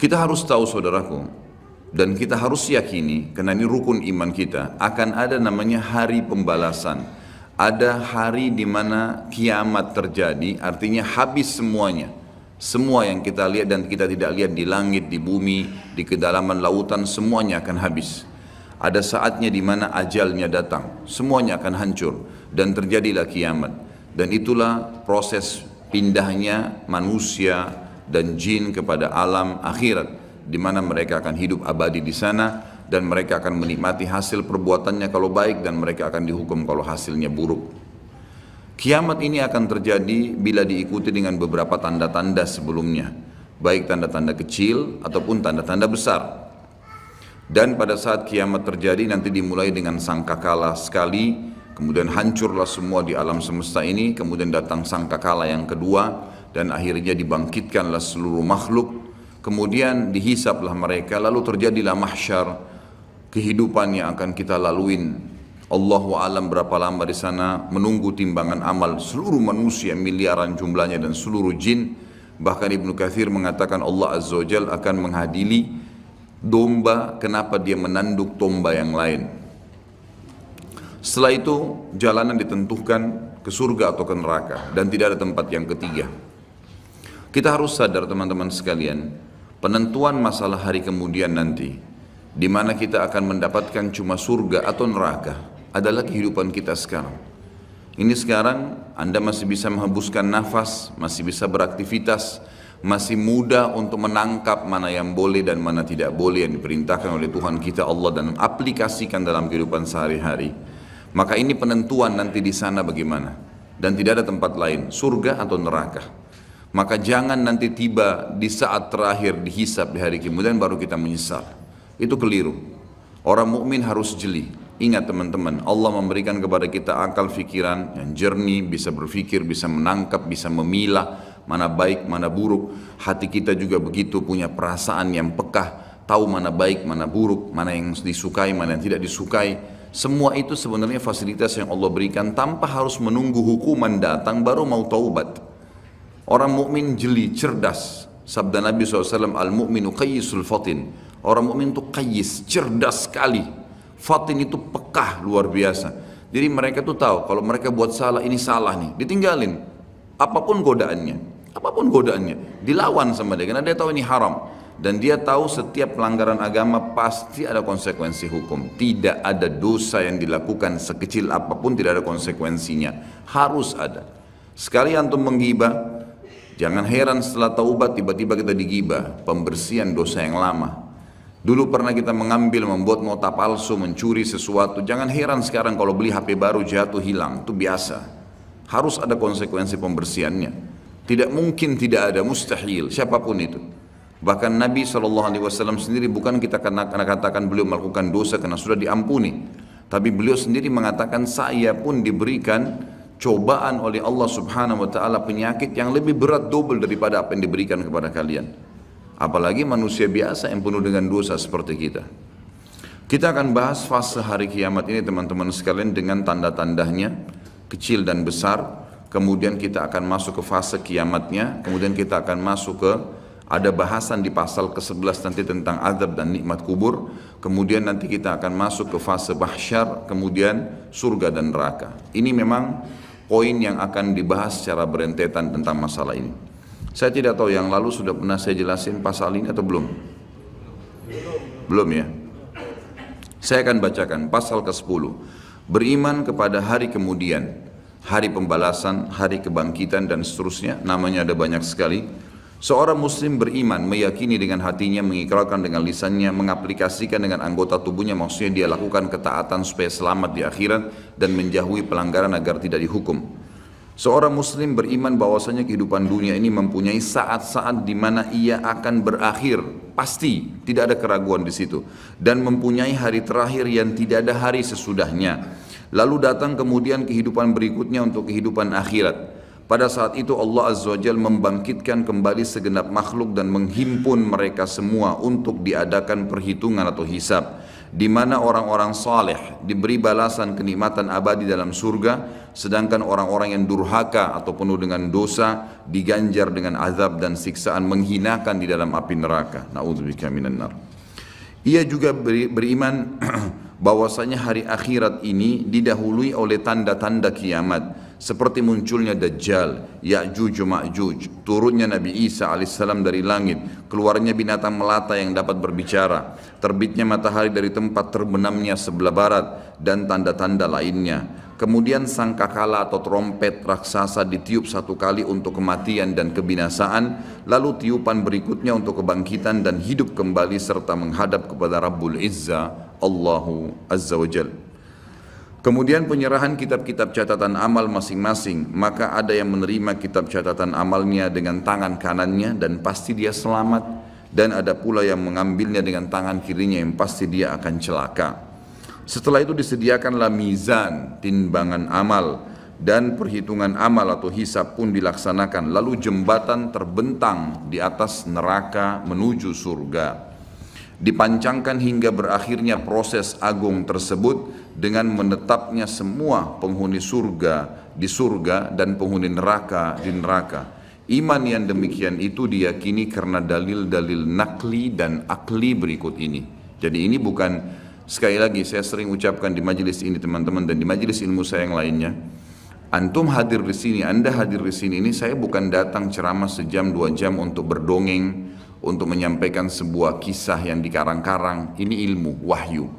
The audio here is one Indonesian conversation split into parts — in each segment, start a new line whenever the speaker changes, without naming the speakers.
Kita harus tahu saudaraku, dan kita harus yakini, karena ini rukun iman kita, akan ada namanya hari pembalasan. Ada hari di mana kiamat terjadi, artinya habis semuanya. Semua yang kita lihat dan kita tidak lihat di langit, di bumi, di kedalaman lautan, semuanya akan habis. Ada saatnya di mana ajalnya datang, semuanya akan hancur dan terjadilah kiamat. Dan itulah proses pindahnya manusia dan jin kepada alam akhirat, di mana mereka akan hidup abadi di sana dan mereka akan menikmati hasil perbuatannya kalau baik dan mereka akan dihukum kalau hasilnya buruk. Kiamat ini akan terjadi bila diikuti dengan beberapa tanda-tanda sebelumnya, baik tanda-tanda kecil ataupun tanda-tanda besar. Dan pada saat kiamat terjadi nanti dimulai dengan sangkakala sekali, kemudian hancurlah semua di alam semesta ini, kemudian datang sangkakala yang kedua, dan akhirnya dibangkitkanlah seluruh makhluk, kemudian dihisaplah mereka, lalu terjadilah mahsyar, kehidupan yang akan kita laluin. Allahu alam berapa lama di sana, menunggu timbangan amal seluruh manusia miliaran jumlahnya dan seluruh jin. Bahkan Ibnu Katsir mengatakan Allah Azza wa Jalla akan menghadiri domba, kenapa dia menanduk domba yang lain. Setelah itu jalanan ditentukan ke surga atau ke neraka, dan tidak ada tempat yang ketiga. Kita harus sadar teman-teman sekalian, penentuan masalah hari kemudian nanti, di mana kita akan mendapatkan cuma surga atau neraka, adalah kehidupan kita sekarang. Ini sekarang Anda masih bisa menghembuskan nafas, masih bisa beraktivitas, masih mudah untuk menangkap mana yang boleh dan mana tidak boleh yang diperintahkan oleh Tuhan kita Allah dan aplikasikan dalam kehidupan sehari-hari. Maka ini penentuan nanti di sana bagaimana, dan tidak ada tempat lain, surga atau neraka. Maka jangan nanti tiba di saat terakhir dihisab di hari kemudian baru kita menyesal. Itu keliru. Orang mukmin harus jeli. Ingat teman-teman, Allah memberikan kepada kita akal fikiran yang jernih, bisa berpikir, bisa menangkap, bisa memilah mana baik, mana buruk. Hati kita juga begitu, punya perasaan yang pekah, tahu mana baik, mana buruk, mana yang disukai, mana yang tidak disukai. Semua itu sebenarnya fasilitas yang Allah berikan tanpa harus menunggu hukuman datang baru mau taubat. Orang mukmin jeli, cerdas. Sabda Nabi SAW, al-mu'minu qayyisul fatin. Orang mukmin itu qayyis, cerdas sekali. Fatin itu pekah luar biasa. Jadi mereka tuh tahu kalau mereka buat salah, ini salah nih, ditinggalin. Apapun godaannya, dilawan sama dia karena dia tahu ini haram. Dan dia tahu setiap pelanggaran agama pasti ada konsekuensi hukum. Tidak ada dosa yang dilakukan sekecil apapun tidak ada konsekuensinya. Harus ada. Sekali antum menggibah, jangan heran setelah taubat tiba-tiba kita digibah. Pembersihan dosa yang lama. Dulu pernah kita mengambil, membuat nota palsu, mencuri sesuatu. Jangan heran sekarang kalau beli HP baru jatuh hilang. Itu biasa. Harus ada konsekuensi pembersihannya. Tidak mungkin tidak ada, mustahil. Siapapun itu. Bahkan Nabi SAW sendiri bukan kita karena katakan beliau melakukan dosa karena sudah diampuni. Tapi beliau sendiri mengatakan saya pun diberikan cobaan oleh Allah Subhanahu wa Ta'ala penyakit yang lebih berat double daripada apa yang diberikan kepada kalian. Apalagi manusia biasa yang penuh dengan dosa seperti kita. Kita akan bahas fase hari kiamat ini teman-teman sekalian dengan tanda-tandanya kecil dan besar. Kemudian kita akan masuk ke fase kiamatnya. Kemudian kita akan masuk ke ada bahasan di pasal ke-11 nanti tentang azab dan nikmat kubur. Kemudian nanti kita akan masuk ke fase mahsyar, kemudian surga dan neraka. Ini memang poin yang akan dibahas secara berentetan tentang masalah ini. Saya tidak tahu yang lalu sudah pernah saya jelasin pasal ini atau belum? Belum ya? Saya akan bacakan pasal ke-10. Beriman kepada hari kemudian, hari pembalasan, hari kebangkitan dan seterusnya. Namanya ada banyak sekali. Seorang muslim beriman, meyakini dengan hatinya, mengikrarkan dengan lisannya, mengaplikasikan dengan anggota tubuhnya, maksudnya dia lakukan ketaatan supaya selamat di akhirat dan menjauhi pelanggaran agar tidak dihukum. Seorang muslim beriman bahwasanya kehidupan dunia ini mempunyai saat-saat di mana ia akan berakhir, pasti tidak ada keraguan di situ, dan mempunyai hari terakhir yang tidak ada hari sesudahnya. Lalu datang kemudian kehidupan berikutnya untuk kehidupan akhirat. Pada saat itu Allah Azza wa Jalla membangkitkan kembali segenap makhluk dan menghimpun mereka semua untuk diadakan perhitungan atau hisab, di mana orang-orang saleh diberi balasan kenikmatan abadi dalam surga, sedangkan orang-orang yang durhaka atau penuh dengan dosa diganjar dengan azab dan siksaan menghinakan di dalam api neraka. Na'udzubika minan nar. Ia juga beriman bahwasanya hari akhirat ini didahului oleh tanda-tanda kiamat, seperti munculnya Dajjal, Ya'juj Ma'juj, turunnya Nabi Isa alaihissalam dari langit, keluarnya binatang melata yang dapat berbicara, terbitnya matahari dari tempat terbenamnya sebelah barat, dan tanda-tanda lainnya. Kemudian sangkakala atau trompet raksasa ditiup satu kali untuk kematian dan kebinasaan, lalu tiupan berikutnya untuk kebangkitan dan hidup kembali serta menghadap kepada Rabbul Izza, Allahu Azza wa Jalla. Kemudian penyerahan kitab-kitab catatan amal masing-masing, maka ada yang menerima kitab catatan amalnya dengan tangan kanannya dan pasti dia selamat, dan ada pula yang mengambilnya dengan tangan kirinya yang pasti dia akan celaka. Setelah itu disediakanlah mizan, timbangan amal, dan perhitungan amal atau hisab pun dilaksanakan, lalu jembatan terbentang di atas neraka menuju surga. Dipancangkan hingga berakhirnya proses agung tersebut dengan menetapnya semua penghuni surga di surga dan penghuni neraka di neraka. Iman yang demikian itu diyakini karena dalil-dalil nakli dan akli berikut ini. Jadi ini bukan, sekali lagi saya sering ucapkan di majelis ini teman-teman dan di majelis ilmu saya yang lainnya, antum hadir di sini, anda hadir di sini, ini saya bukan datang ceramah sejam 2 jam untuk berdongeng, untuk menyampaikan sebuah kisah yang dikarang-karang. Ini ilmu, wahyu,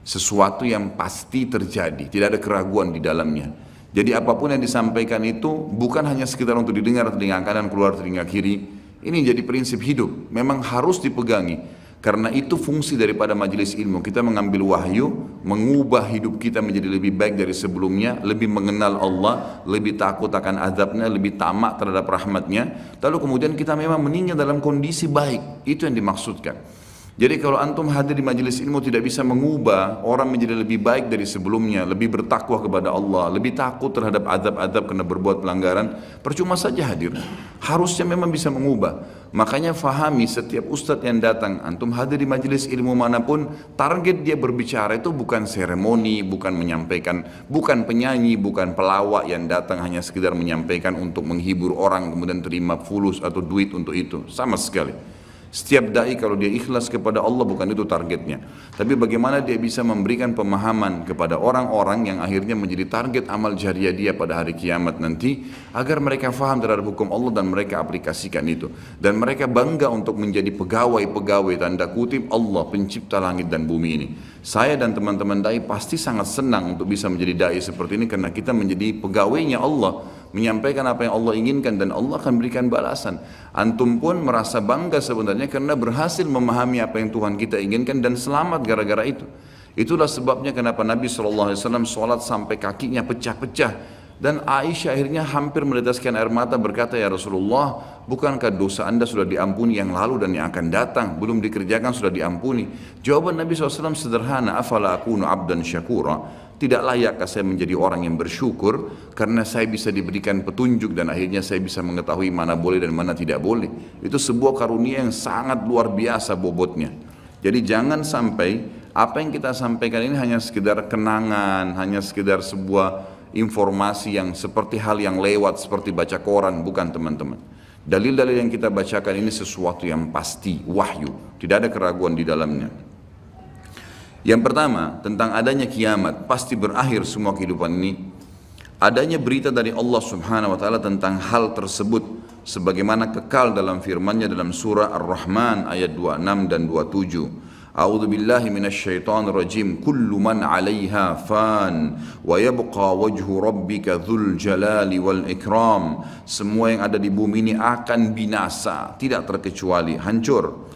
sesuatu yang pasti terjadi, tidak ada keraguan di dalamnya. Jadi apapun yang disampaikan itu bukan hanya sekedar untuk didengar telinga kanan keluar telinga kiri. Ini jadi prinsip hidup, memang harus dipegangi. Karena itu fungsi daripada majelis ilmu, kita mengambil wahyu, mengubah hidup kita menjadi lebih baik dari sebelumnya, lebih mengenal Allah, lebih takut akan azabnya, lebih tamak terhadap rahmatnya, lalu kemudian kita memang meninggal dalam kondisi baik. Itu yang dimaksudkan. Jadi kalau antum hadir di majelis ilmu tidak bisa mengubah orang menjadi lebih baik dari sebelumnya, lebih bertakwa kepada Allah, lebih takut terhadap azab-azab karena berbuat pelanggaran, percuma saja hadir. Harusnya memang bisa mengubah. Makanya fahami setiap ustadz yang datang, antum hadir di majelis ilmu manapun, target dia berbicara itu bukan seremoni, bukan menyampaikan, bukan penyanyi, bukan pelawak yang datang hanya sekedar menyampaikan untuk menghibur orang kemudian terima fulus atau duit untuk itu, sama sekali. Setiap dai kalau dia ikhlas kepada Allah bukan itu targetnya. Tapi bagaimana dia bisa memberikan pemahaman kepada orang-orang yang akhirnya menjadi target amal jariah dia pada hari kiamat nanti, agar mereka faham terhadap hukum Allah dan mereka aplikasikan itu. Dan mereka bangga untuk menjadi pegawai-pegawai tanda kutip Allah pencipta langit dan bumi ini. Saya dan teman-teman dai pasti sangat senang untuk bisa menjadi dai seperti ini karena kita menjadi pegawainya Allah, menyampaikan apa yang Allah inginkan dan Allah akan berikan balasan. Antum pun merasa bangga sebenarnya karena berhasil memahami apa yang Tuhan kita inginkan dan selamat gara-gara itu. Itulah sebabnya kenapa Nabi SAW sholat sampai kakinya pecah-pecah. Dan Aisyah akhirnya hampir meneteskan air mata berkata, ya Rasulullah, bukankah dosa anda sudah diampuni yang lalu dan yang akan datang, belum dikerjakan sudah diampuni? Jawaban Nabi SAW sederhana, afala akunu abdan syakura. Tidak layakkah saya menjadi orang yang bersyukur karena saya bisa diberikan petunjuk dan akhirnya saya bisa mengetahui mana boleh dan mana tidak boleh. Itu sebuah karunia yang sangat luar biasa bobotnya. Jadi jangan sampai apa yang kita sampaikan ini hanya sekedar kenangan, hanya sekedar sebuah informasi yang seperti hal yang lewat seperti baca koran, bukan teman-teman. Dalil-dalil yang kita bacakan ini sesuatu yang pasti, wahyu, tidak ada keraguan di dalamnya. Yang pertama, tentang adanya kiamat, pasti berakhir semua kehidupan ini. Adanya berita dari Allah Subhanahu wa taala tentang hal tersebut sebagaimana kekal dalam firman-Nya dalam surah Ar-Rahman ayat 26 dan 27. A'udzu billahi minasyaitonir rajim. Kullu man 'alaiha fan wa yabqa wajhu rabbika dzul jalali wal ikram. Semua yang ada di bumi ini akan binasa, tidak terkecuali hancur.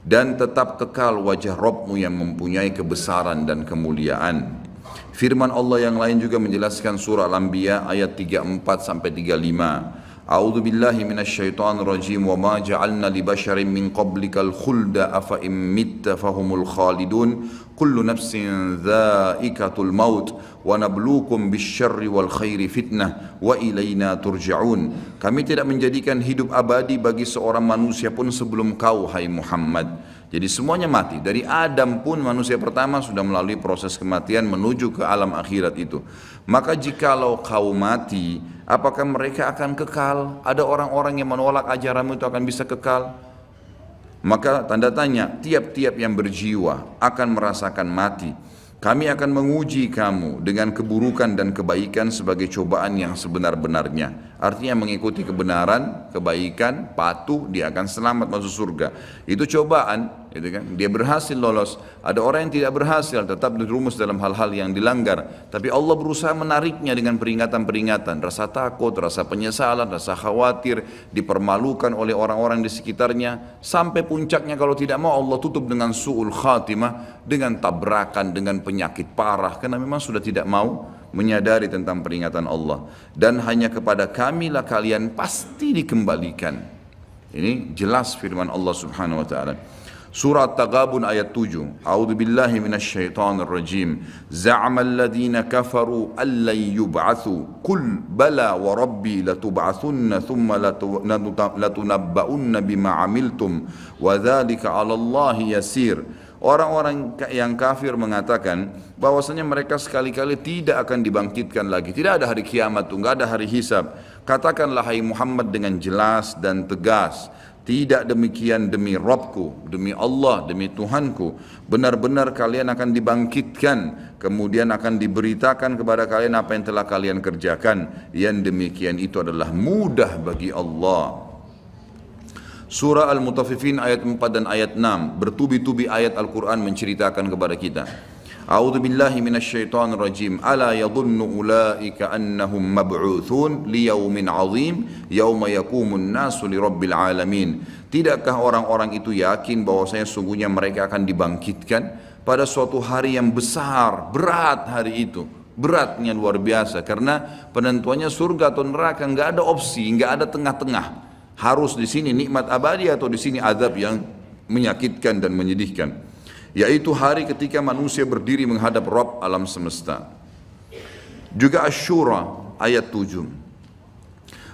Dan tetap kekal wajah Rabbmu yang mempunyai kebesaran dan kemuliaan. Firman Allah yang lain juga menjelaskan surah Al-Anbiya ayat 34 sampai 35. A'udzu billahi minasyaitonir rajim wa ma ja'alna li basharin min qablikal khulda afa in mitta fahumul khalidun kullu nafsin dha'iqatul maut wa nabluukum bisyarri wal khairi fitnah wa ilaina turja'un. Kami tidak menjadikan hidup abadi bagi seorang manusia pun sebelum kau, hai Muhammad. Jadi semuanya mati. Dari Adam pun manusia pertama sudah melalui proses kematian menuju ke alam akhirat itu. Maka jikalau kau mati, apakah mereka akan kekal? Ada orang-orang yang menolak ajaranmu itu akan bisa kekal? Maka tanda tanya, tiap-tiap yang berjiwa akan merasakan mati. Kami akan menguji kamu dengan keburukan dan kebaikan sebagai cobaan yang sebenar-benarnya. Artinya mengikuti kebenaran, kebaikan, patuh, dia akan selamat masuk surga. Itu cobaan, gitu kan? Dia berhasil lolos. Ada orang yang tidak berhasil, tetap dirumus dalam hal-hal yang dilanggar. Tapi Allah berusaha menariknya dengan peringatan-peringatan. Rasa takut, rasa penyesalan, rasa khawatir, dipermalukan oleh orang-orang di sekitarnya. Sampai puncaknya kalau tidak mau Allah tutup dengan su'ul khatimah, dengan tabrakan, dengan penyakit parah. Karena memang sudah tidak mau menyadari tentang peringatan Allah. Dan hanya kepada kamilah kalian pasti dikembalikan. Ini jelas firman Allah subhanahu wa ta'ala. Surah Taghabun ayat 7. A'udzu billahi minasyaitonir rajim. Za'ama alladhina kafaru allan yub'atsu qul bala wa rabbi latub'atsunna thumma latunabba'unna bima 'amiltum wa dzalika 'ala Allahi yasir. Orang-orang yang kafir mengatakan bahwasanya mereka sekali-kali tidak akan dibangkitkan lagi. Tidak ada hari kiamat, tidak ada hari hisab. Katakanlah hai Muhammad dengan jelas dan tegas, tidak demikian demi Rabbku, demi Allah, demi Tuhanku. Benar-benar kalian akan dibangkitkan, kemudian akan diberitakan kepada kalian apa yang telah kalian kerjakan. Yang demikian itu adalah mudah bagi Allah. Surah Al-Mutaffifin ayat 4 dan ayat 6, bertubi-tubi ayat Al-Quran menceritakan kepada kita. A'udzu billahi minasyaitonir rajim. Ala yadhunnu ulaika annahum mab'utsun liyaumin 'adzim yauma yaqumun nasu lirabbil alamin. Tidakkah orang-orang itu yakin bahwasanya sungguhnya mereka akan dibangkitkan pada suatu hari yang besar, berat hari itu. Beratnya luar biasa karena penentuannya surga atau neraka, enggak ada opsi, enggak ada tengah-tengah. Harus di sini nikmat abadi atau di sini azab yang menyakitkan dan menyedihkan. Yaitu hari ketika manusia berdiri menghadap Rabb alam semesta. Juga Asy-Syura ayat 7.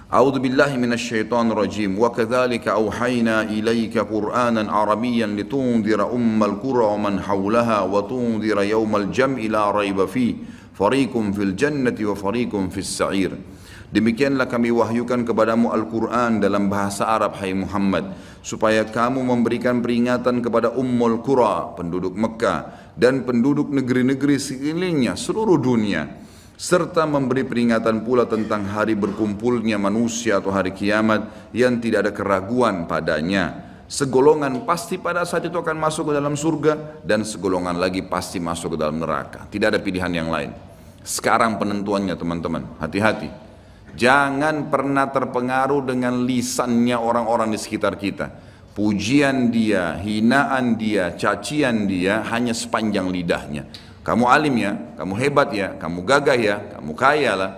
A'udzu billahi minasyaitonir rajim. Wa kadzalika auhayna ilaika Qur'anan Arabiyyan litundhira ummal qura wa man hawlaha wa tundhira yaumal jam'i la raiba fi fariqum fil jannati wa fariqum fis sa'ir. Demikianlah kami wahyukan kepadamu Al-Quran dalam bahasa Arab, hai Muhammad, supaya kamu memberikan peringatan kepada Ummul Qura, penduduk Mekah, dan penduduk negeri-negeri sekelilingnya, seluruh dunia, serta memberi peringatan pula tentang hari berkumpulnya manusia atau hari kiamat yang tidak ada keraguan padanya. Segolongan pasti pada saat itu akan masuk ke dalam surga, dan segolongan lagi pasti masuk ke dalam neraka. Tidak ada pilihan yang lain. Sekarang penentuannya teman-teman, hati-hati. Jangan pernah terpengaruh dengan lisannya orang-orang di sekitar kita. Pujian dia, hinaan dia, cacian dia hanya sepanjang lidahnya. Kamu alim ya, kamu hebat ya, kamu gagah ya, kamu kaya lah.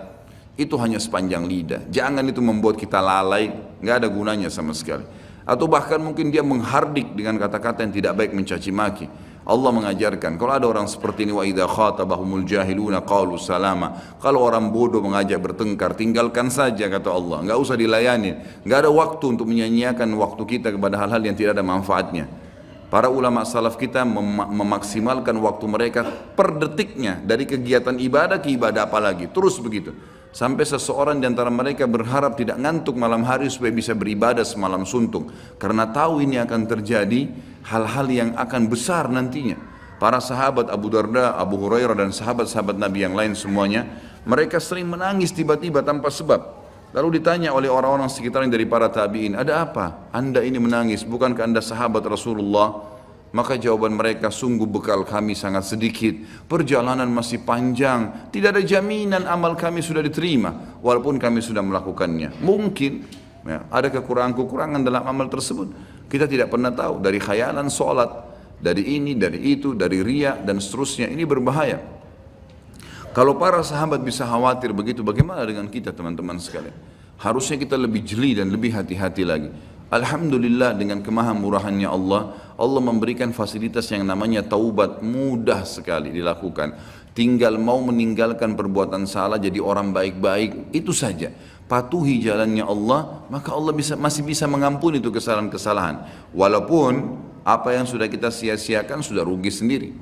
Itu hanya sepanjang lidah. Jangan itu membuat kita lalai, nggak ada gunanya sama sekali. Atau bahkan mungkin dia menghardik dengan kata-kata yang tidak baik, mencaci maki. Allah mengajarkan, kalau ada orang seperti ini, wa idza khatabahumul jahiluna qalu salama. Kalau orang bodoh mengajak bertengkar, tinggalkan saja kata Allah, enggak usah dilayani. Enggak ada waktu untuk menyanyiakan waktu kita kepada hal-hal yang tidak ada manfaatnya. Para ulama salaf kita memaksimalkan waktu mereka per detiknya, dari kegiatan ibadah ke ibadah apalagi, terus begitu. Sampai seseorang di antara mereka berharap tidak ngantuk malam hari supaya bisa beribadah semalam suntuk. Karena tahu ini akan terjadi hal-hal yang akan besar nantinya. Para sahabat Abu Darda, Abu Hurairah dan sahabat-sahabat Nabi yang lain semuanya, mereka sering menangis tiba-tiba tanpa sebab. Lalu ditanya oleh orang-orang sekitarnya dari para tabi'in, ada apa? Anda ini menangis, bukankah Anda sahabat Rasulullah? Maka jawaban mereka, sungguh bekal kami sangat sedikit, perjalanan masih panjang, tidak ada jaminan amal kami sudah diterima, walaupun kami sudah melakukannya. Mungkin ya, ada kekurangan-kekurangan dalam amal tersebut. Kita tidak pernah tahu, dari khayalan sholat, dari ini, dari itu, dari riya, dan seterusnya, ini berbahaya. Kalau para sahabat bisa khawatir begitu, bagaimana dengan kita teman-teman sekalian? Harusnya kita lebih jeli dan lebih hati-hati lagi. Alhamdulillah dengan kemahamurahannya Allah, Allah memberikan fasilitas yang namanya taubat mudah sekali dilakukan. Tinggal mau meninggalkan perbuatan salah jadi orang baik-baik, itu saja. Patuhi jalannya Allah, maka Allah masih bisa mengampuni itu kesalahan-kesalahan. Walaupun apa yang sudah kita sia-siakan sudah rugi sendiri.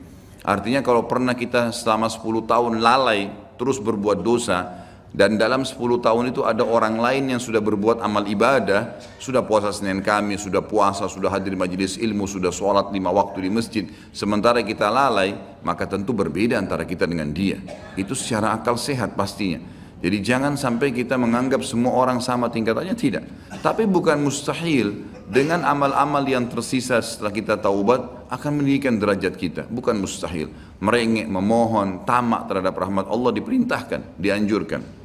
Artinya kalau pernah kita selama 10 tahun lalai terus berbuat dosa, dan dalam 10 tahun itu ada orang lain yang sudah berbuat amal ibadah, sudah puasa Senin Kamis, sudah puasa, sudah hadir majelis ilmu, sudah sholat 5 waktu di masjid, sementara kita lalai, maka tentu berbeda antara kita dengan dia. Itu secara akal sehat pastinya. Jadi jangan sampai kita menganggap semua orang sama tingkatannya, tidak. Tapi bukan mustahil dengan amal-amal yang tersisa setelah kita taubat akan meninggikan derajat kita, bukan mustahil. Merengek, memohon, tamak terhadap rahmat Allah diperintahkan, dianjurkan.